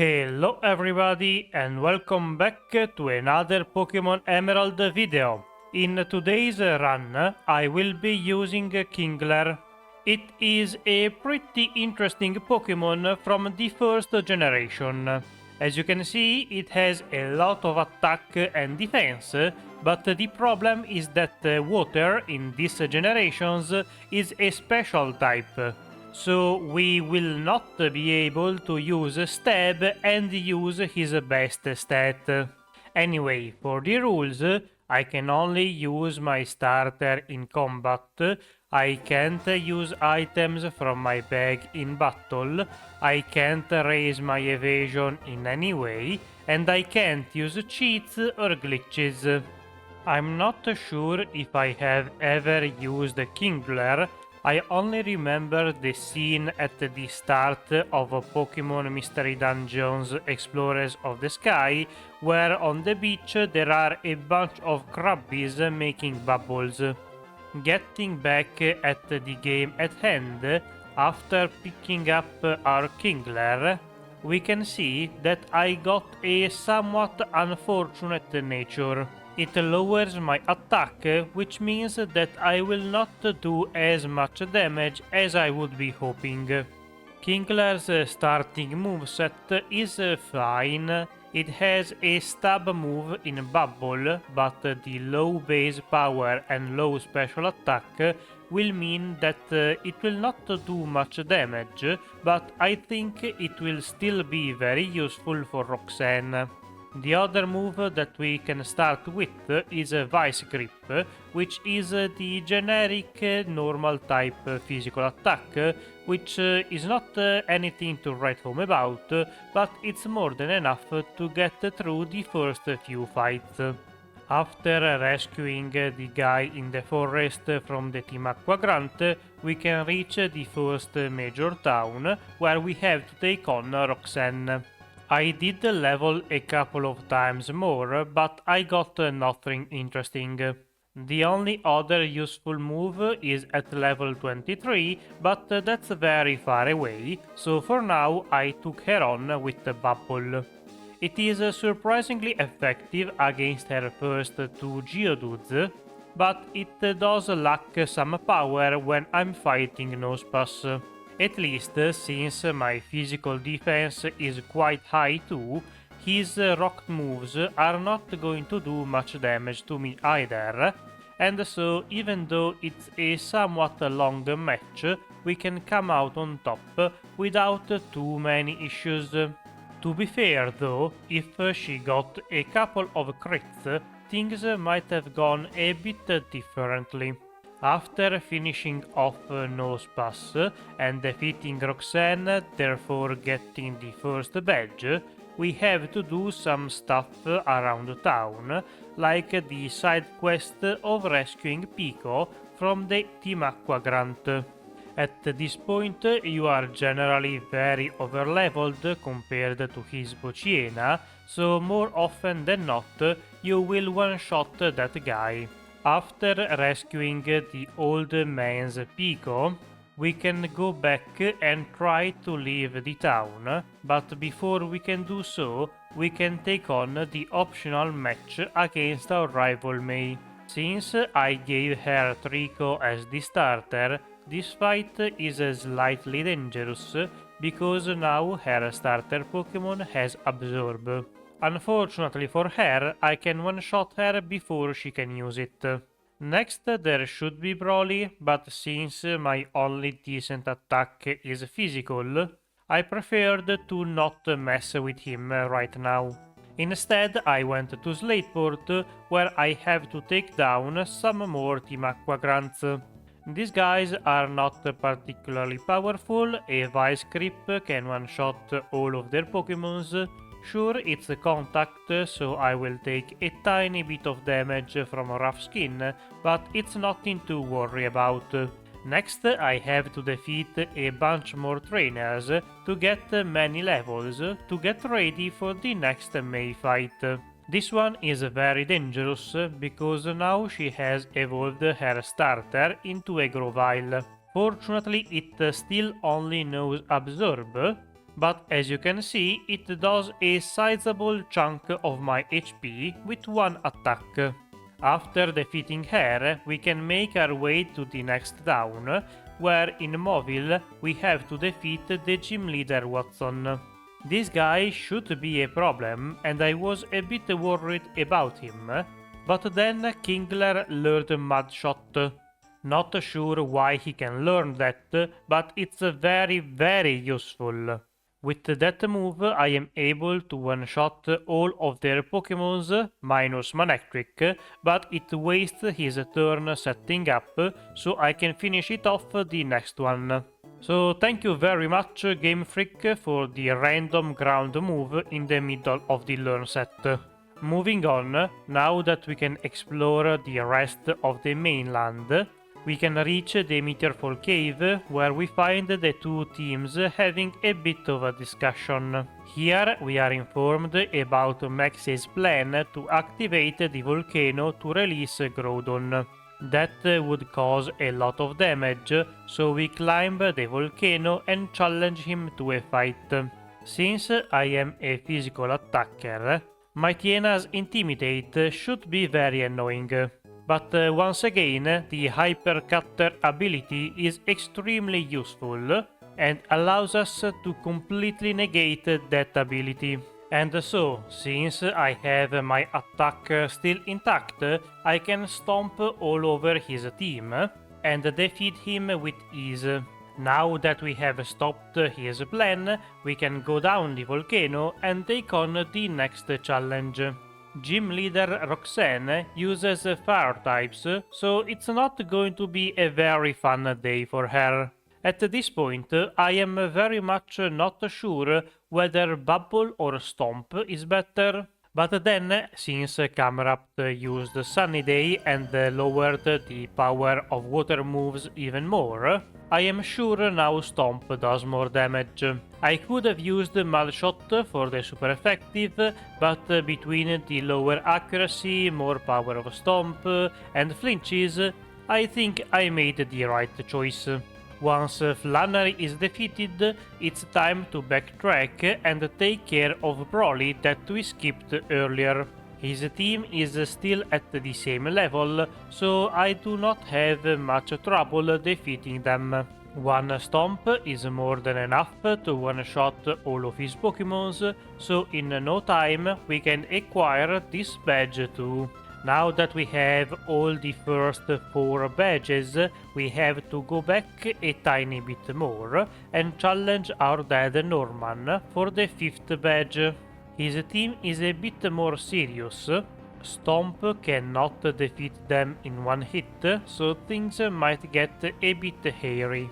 Hello everybody and welcome back to another Pokémon Emerald video. In today's run I will be using Kingler. It is a pretty interesting Pokémon from the first generation. As you can see, it has a lot of attack and defense, but the problem is that water in these generations is a special type. So we will not be able to use Stab and use his best stat. Anyway, for the rules, I can only use my starter in combat, I can't use items from my bag in battle, I can't raise my evasion in any way, and I can't use cheats or glitches. I'm not sure if I have ever used Kingler. I only remember the scene at the start of Pokémon Mystery Dungeons Explorers of the Sky, where on the beach there are a bunch of crabbies making bubbles. Getting back at the game at hand, after picking up our Kingler, we can see that I got a somewhat unfortunate nature. It lowers my attack, which means that I will not do as much damage as I would be hoping. Kingler's starting moveset is fine. It has a stab move in Bubble, but the low base power and low special attack will mean that it will not do much damage, but I think it will still be very useful for Roxanne. The other move that we can start with is Vice Grip, which is the generic normal type physical attack, which is not anything to write home about, but it's more than enough to get through the first few fights. After rescuing the guy in the forest from the Team Aqua Grant, we can reach the first major town, where we have to take on Roxanne. I did level a couple of times more, but I got nothing interesting. The only other useful move is at level 23, but that's very far away, so for now I took her on with the Bubble. It is surprisingly effective against her first two Geodudes, but it does lack some power when I'm fighting Nosepass. At least since my physical defense is quite high too, his rock moves are not going to do much damage to me either, and so even though it's a somewhat long match, we can come out on top without too many issues. To be fair though, if she got a couple of crits, things might have gone a bit differently. After finishing off Nosepass and defeating Roxanne, therefore getting the first badge, we have to do some stuff around town, like the side quest of rescuing Pico from the Team Aqua Grant. At this point, you are generally very overleveled compared to his Pochiena, so more often than not, you will one-shot that guy. After rescuing the old man's Pico, we can go back and try to leave the town, but before we can do so, we can take on the optional match against our rival May. Since I gave her Trico as the starter, this fight is slightly dangerous because now her starter Pokémon has Absorb. Unfortunately for her, I can one-shot her before she can use it. Next there should be Brawly, but since my only decent attack is physical, I preferred to not mess with him right now. Instead I went to Slateport, where I have to take down some more Team Aqua Grants. These guys are not particularly powerful, a Vice Grip can one-shot all of their Pokémons. Sure, it's a contact, so I will take a tiny bit of damage from Rough Skin, but it's nothing to worry about. Next, I have to defeat a bunch more trainers to get many levels to get ready for the next May fight. This one is very dangerous because now she has evolved her starter into a Grovyle. Fortunately, it still only knows Absorb, but as you can see, it does a sizable chunk of my HP with one attack. After defeating her, we can make our way to the next town, where in Mobile we have to defeat the gym leader Wattson. This guy should be a problem, and I was a bit worried about him, but then Kingler learned Mud Shot. Not sure why he can learn that, but it's very useful. With that move I am able to one-shot all of their Pokémons, minus Manectric, but it wastes his turn setting up, so I can finish it off the next one. So thank you very much Game Freak for the random ground move in the middle of the learn set. Moving on, now that we can explore the rest of the mainland, we can reach the Meteorfall Cave, where we find the two teams having a bit of a discussion. Here we are informed about Max's plan to activate the volcano to release Groudon. That would cause a lot of damage, so we climb the volcano and challenge him to a fight. Since I am a physical attacker, Mightyana's Intimidate should be very annoying. But once again, the Hypercutter ability is extremely useful and allows us to completely negate that ability. And so, since I have my attack still intact, I can stomp all over his team and defeat him with ease. Now that we have stopped his plan, we can go down the volcano and take on the next challenge. Gym leader Roxanne uses fire types, so it's not going to be a very fun day for her. At this point, I am very much not sure whether Bubble or Stomp is better. But then, since Camerupt used Sunny Day and lowered the power of water moves even more, I am sure now Stomp does more damage. I could have used Mud Shot for the super effective, but between the lower accuracy, more power of Stomp, and flinches, I think I made the right choice. Once Flannery is defeated, it's time to backtrack and take care of Brawly that we skipped earlier. His team is still at the same level, so I do not have much trouble defeating them. One Stomp is more than enough to one-shot all of his Pokémons, so in no time we can acquire this badge too. Now that we have all the first 4 badges, we have to go back a tiny bit more and challenge our dad Norman for the 5th badge. His team is a bit more serious. Stomp cannot defeat them in one hit, so things might get a bit hairy.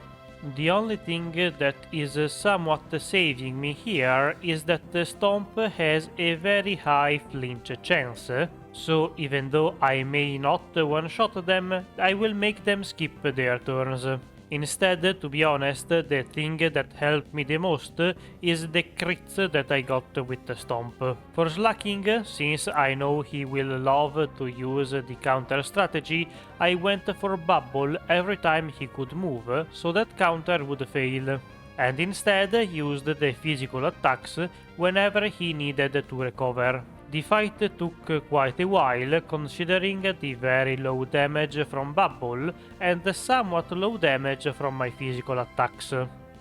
The only thing that is somewhat saving me here is that Stomp has a very high flinch chance, so even though I may not one-shot them, I will make them skip their turns. Instead, to be honest, the thing that helped me the most is the crits that I got with the Stomp. For Slacking, since I know he will love to use the counter strategy, I went for Bubble every time he could move, so that counter would fail, and instead used the physical attacks whenever he needed to recover. The fight took quite a while, considering the very low damage from Bubble and the somewhat low damage from my physical attacks.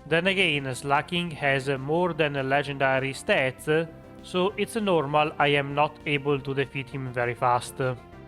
Then again, Slacking has more than legendary stats, so it's normal I am not able to defeat him very fast.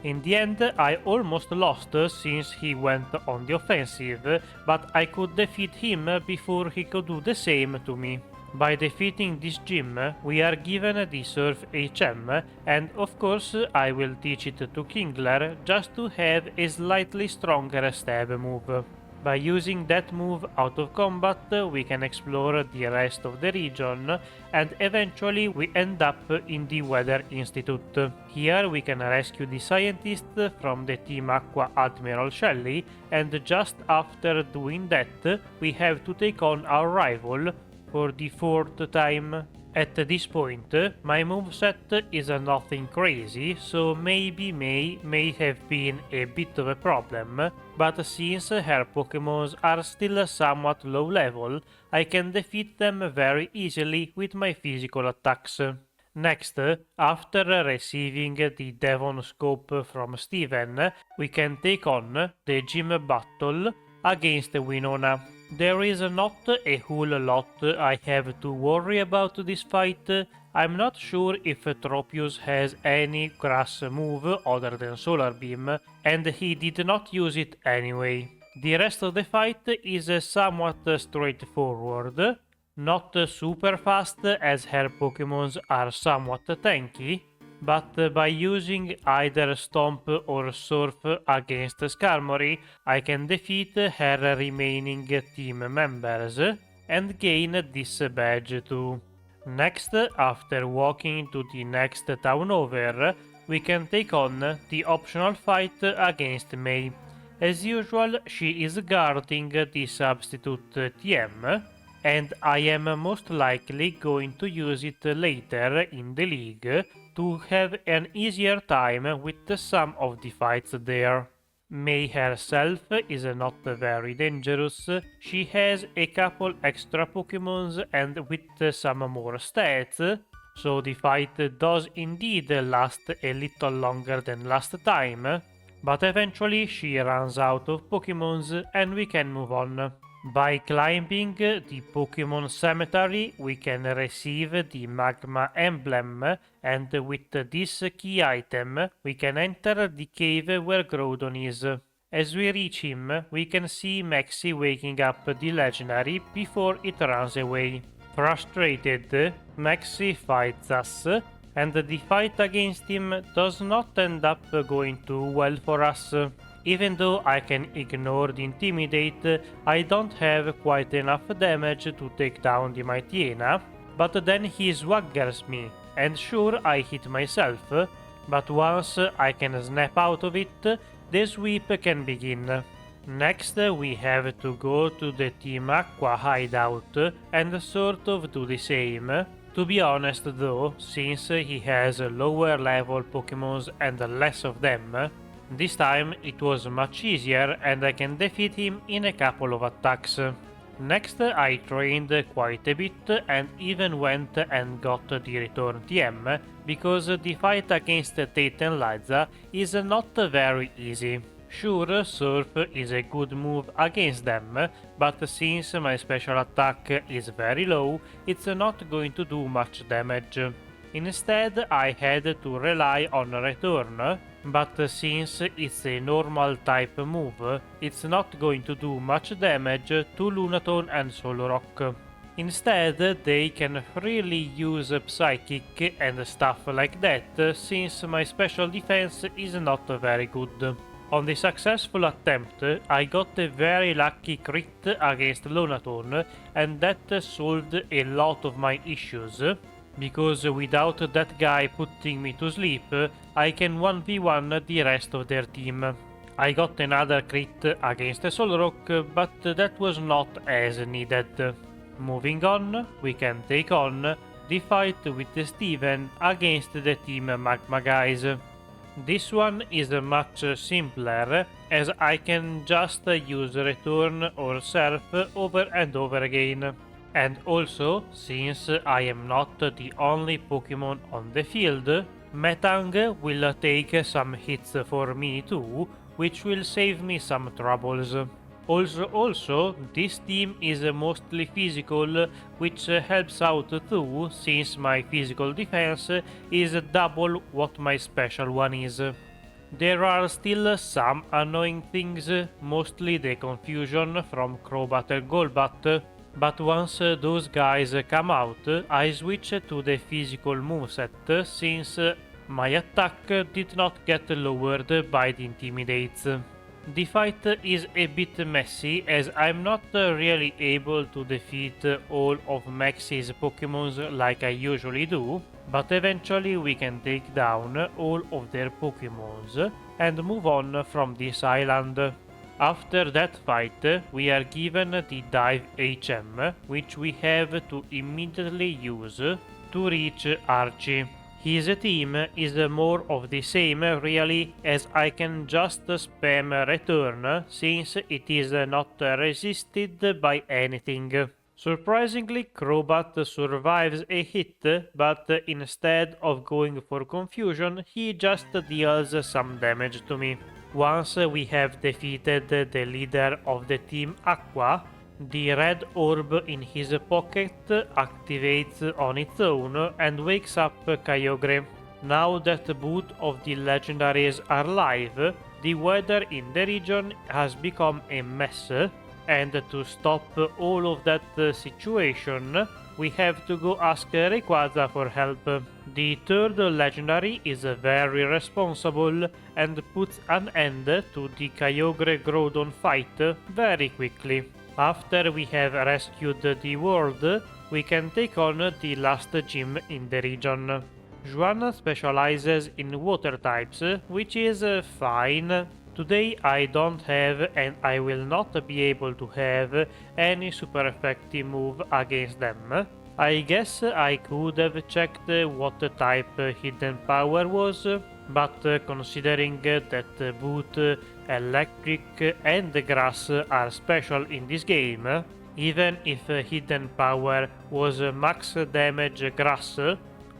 In the end, I almost lost since he went on the offensive, but I could defeat him before he could do the same to me. By defeating this gym, we are given the Surf HM, and of course I will teach it to Kingler just to have a slightly stronger stab move. By using that move out of combat, we can explore the rest of the region, and eventually we end up in the Weather Institute. Here we can rescue the scientist from the Team Aqua Admiral Shelley, and just after doing that, we have to take on our rival for the 4th time. At this point, my moveset is nothing crazy, so maybe May have been a bit of a problem, but since her Pokémons are still somewhat low level, I can defeat them very easily with my physical attacks. Next, after receiving the Devon Scope from Steven, we can take on the gym battle against Winona. There is not a whole lot I have to worry about this fight. I'm not sure if Tropius has any grass move other than Solar Beam, and he did not use it anyway. The rest of the fight is somewhat straightforward, not super fast as her Pokémons are somewhat tanky, but by using either Stomp or Surf against Skarmory, I can defeat her remaining team members and gain this badge too. Next, after walking to the next town over, we can take on the optional fight against May. As usual, she is guarding the substitute TM, and I am most likely going to use it later in the league to have an easier time with some of the fights there. May herself is not very dangerous. She has a couple extra Pokémons and with some more stats, so the fight does indeed last a little longer than last time, but eventually she runs out of Pokémons and we can move on. By climbing the Pokémon Cemetery, we can receive the Magma Emblem, and with this key item, we can enter the cave where Groudon is. As we reach him, we can see Maxie waking up the legendary before it runs away. Frustrated, Maxie fights us, and the fight against him does not end up going too well for us. Even though I can ignore the Intimidate, I don't have quite enough damage to take down the Mightyena, but then he swaggers me, and sure I hit myself, but once I can snap out of it, the sweep can begin. Next we have to go to the Team Aqua hideout and sort of do the same. To be honest though, since he has lower level Pokémons and less of them, this time it was much easier and I can defeat him in a couple of attacks. Next I trained quite a bit and even went and got the return TM, because the fight against Tate and Liza is not very easy. Sure, Surf is a good move against them, but since my special attack is very low, it's not going to do much damage. Instead, I had to rely on Return, but since it's a normal type move, it's not going to do much damage to Lunatone and Solrock. Instead, they can freely use Psychic and stuff like that, since my special defense is not very good. On the successful attempt, I got a very lucky crit against Lunatone, and that solved a lot of my issues, because without that guy putting me to sleep, I can 1v1 the rest of their team. I got another crit against Solrock, but that was not as needed. Moving on, we can take on the fight with Steven against the Team Magma guys. This one is much simpler, as I can just use Return or Surf over and over again. And also, since I am not the only Pokémon on the field, Metang will take some hits for me too, which will save me some troubles. Also, this team is mostly physical, which helps out too, since my physical defense is double what my special one is. There are still some annoying things, mostly the confusion from Crobat and Golbat, but once those guys come out, I switch to the physical moveset, since my attack did not get lowered by the Intimidates. The fight is a bit messy, as I'm not really able to defeat all of Maxie's Pokémons like I usually do, but eventually we can take down all of their Pokémons and move on from this island. After that fight, we are given the Dive HM, which we have to immediately use to reach Archie. His team is more of the same really, as I can just spam return since it is not resisted by anything. Surprisingly, Crobat survives a hit, but instead of going for confusion, he just deals some damage to me. Once we have defeated the leader of the Team Aqua, the red orb in his pocket activates on its own and wakes up Kyogre. Now that both of the legendaries are live, the weather in the region has become a mess, and to stop all of that situation, we have to go ask Rayquaza for help. The third legendary is very responsible and puts an end to the Kyogre-Groudon fight very quickly. After we have rescued the world, we can take on the last gym in the region. Juan specializes in water types, which is fine. Today I don't have and I will not be able to have any super effective move against them. I guess I could have checked what type Hidden Power was, but considering that both electric and grass are special in this game, even if Hidden Power was max damage grass,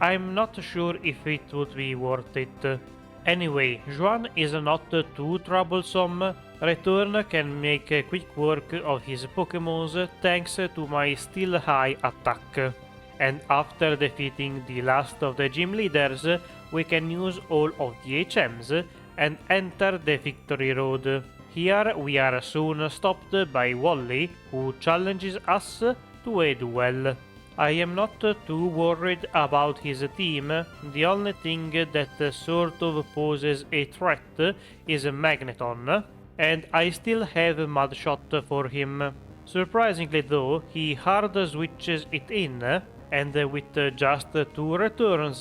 I'm not sure if it would be worth it. Anyway, Juan is not too troublesome. Return can make quick work of his Pokémons thanks to my still high attack. And after defeating the last of the gym leaders, we can use all of the HMs and enter the victory road. Here we are soon stopped by Wally, who challenges us to a duel. I am not too worried about his team. The only thing that sort of poses a threat is Magneton, and I still have Mudshot for him. Surprisingly though, he hard switches it in, and with just 2 returns,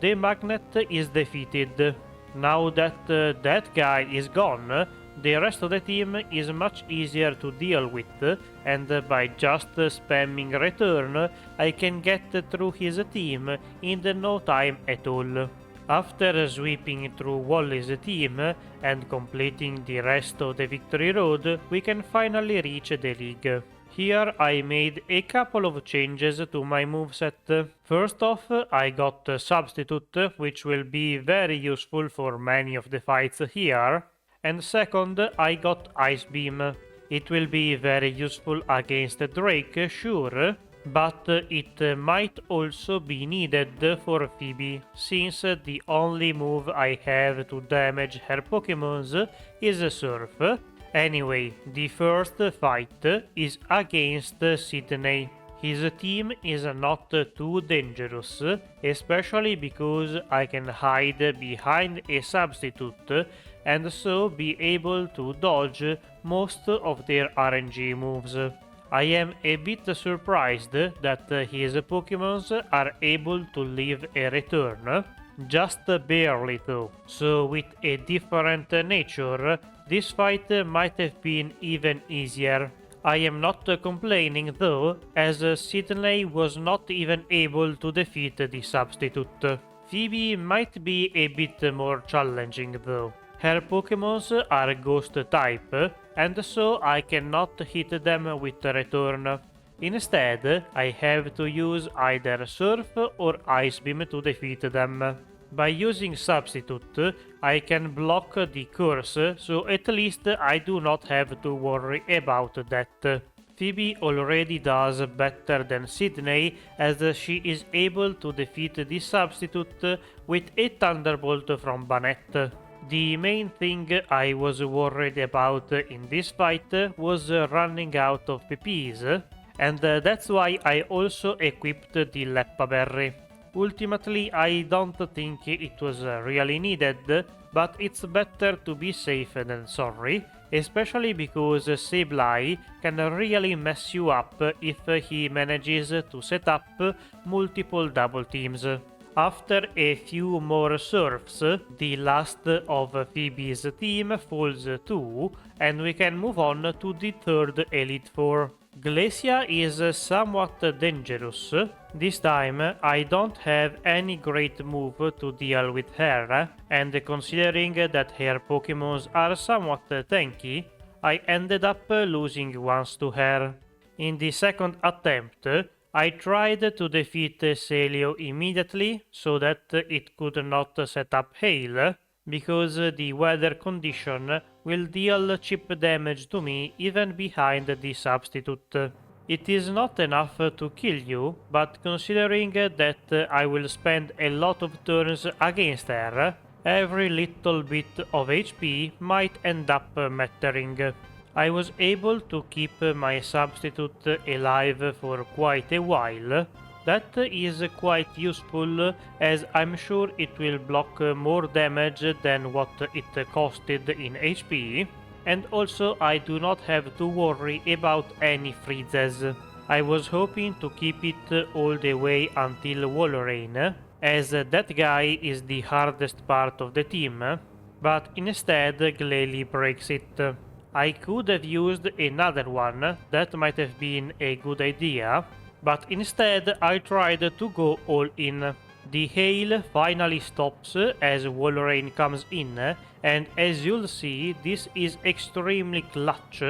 the magnet is defeated. Now that that guy is gone, the rest of the team is much easier to deal with, and by just spamming return, I can get through his team in no time at all. After sweeping through Wally's team and completing the rest of the victory road, we can finally reach the league. Here I made a couple of changes to my moveset. First off, I got Substitute, which will be very useful for many of the fights here. And second, I got Ice Beam. It will be very useful against Drake, sure, but it might also be needed for Phoebe, since the only move I have to damage her Pokémons is Surf. Anyway, the first fight is against Sidney. His team is not too dangerous, especially because I can hide behind a substitute and so be able to dodge most of their RNG moves. I am a bit surprised that his Pokémons are able to leave a return, just barely though, so with a different nature, this fight might have been even easier. I am not complaining though, as Sidney was not even able to defeat the substitute. Phoebe might be a bit more challenging though. Her Pokémons are Ghost type, and so I cannot hit them with return. Instead, I have to use either Surf or Ice Beam to defeat them. By using Substitute, I can block the curse, so at least I do not have to worry about that. Phoebe already does better than Sidney, as she is able to defeat the Substitute with a Thunderbolt from Banette. The main thing I was worried about in this fight was running out of PPs, and that's why I also equipped the Leppa Berry. Ultimately, I don't think it was really needed, but it's better to be safe than sorry, especially because Sableye can really mess you up if he manages to set up multiple double teams. After a few more surfs, the last of Phoebe's team falls too, and we can move on to the third Elite Four. Glacia is somewhat dangerous. This time I don't have any great move to deal with her, and considering that her Pokémons are somewhat tanky, I ended up losing once to her. In the second attempt, I tried to defeat Celio immediately so that it could not set up hail, because the weather condition will deal chip damage to me even behind the substitute. It is not enough to kill you, but considering that I will spend a lot of turns against her, every little bit of HP might end up mattering. I was able to keep my substitute alive for quite a while. That is quite useful, as I'm sure it will block more damage than what it costed in HP, and also I do not have to worry about any freezes. I was hoping to keep it all the way until Walrein, as that guy is the hardest part of the team, but instead Glalie breaks it. I could have used another one, that might have been a good idea, but instead I tried to go all in. The hail finally stops as Walrein comes in, and as you'll see, this is extremely clutch,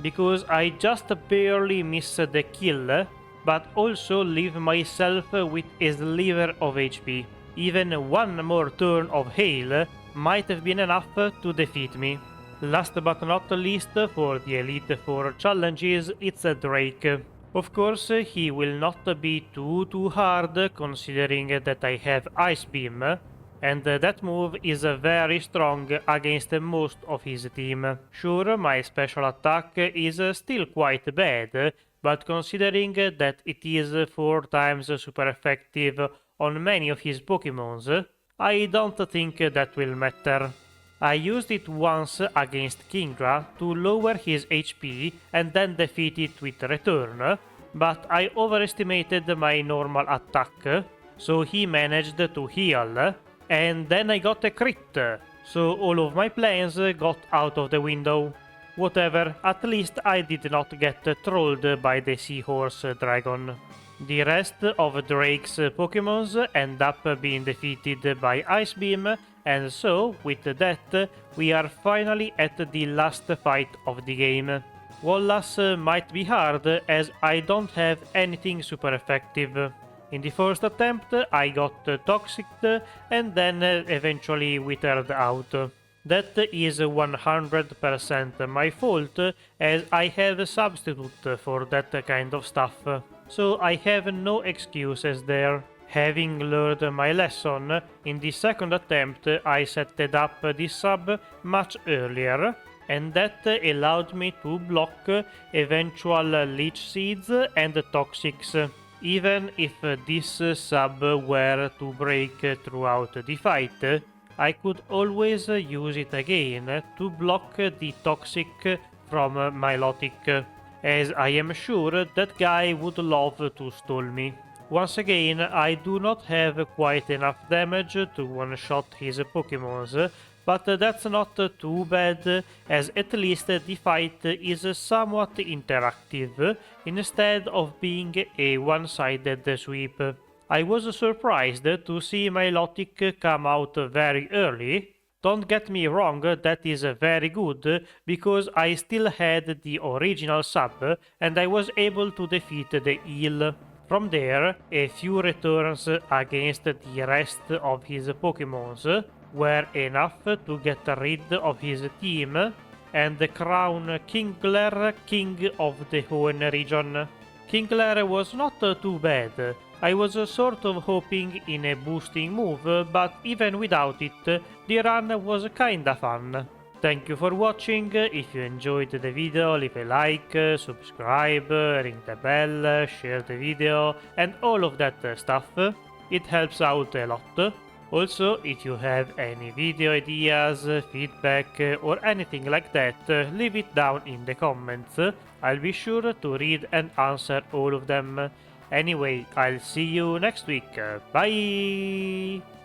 because I just barely miss the kill, but also leave myself with a sliver of HP. Even one more turn of hail might have been enough to defeat me. Last but not least, for the Elite Four challenges, it's a Drake. Of course, he will not be too hard considering that I have Ice Beam, and that move is very strong against most of his team. Sure, my special attack is still quite bad, but considering that it is 4 times super effective on many of his Pokémons, I don't think that will matter. I used it once against Kingler to lower his HP and then defeat it with Return, but I overestimated my normal attack, so he managed to heal, and then I got a crit, so all of my plans got out of the window. Whatever, at least I did not get trolled by the Seahorse Dragon. The rest of Drake's Pokémons end up being defeated by Ice Beam, and so, with that, we are finally at the last fight of the game. Wallace might be hard, as I don't have anything super effective. In the first attempt, I got toxicked and then eventually withered out. That is 100% my fault, as I have a substitute for that kind of stuff, so I have no excuses there. Having learned my lesson, in the second attempt I set up the sub much earlier, and that allowed me to block eventual leech seeds and toxics. Even if this sub were to break throughout the fight, I could always use it again to block the toxic from Milotic, as I am sure that guy would love to stall me. Once again, I do not have quite enough damage to one-shot his Pokémons, but that's not too bad, as at least the fight is somewhat interactive, instead of being a one-sided sweep. I was surprised to see Milotic come out very early. Don't get me wrong, that is very good, because I still had the original sub, and I was able to defeat the eel. From there, a few returns against the rest of his Pokémons were enough to get rid of his team and crown Kingler king of the Hoenn region. Kingler was not too bad. I was sort of hoping in a boosting move, but even without it, the run was kinda fun. Thank you for watching. If you enjoyed the video, leave a like, subscribe, ring the bell, share the video, and all of that stuff. It helps out a lot. Also, if you have any video ideas, feedback, or anything like that, leave it down in the comments. I'll be sure to read and answer all of them. Anyway, I'll see you next week. Bye!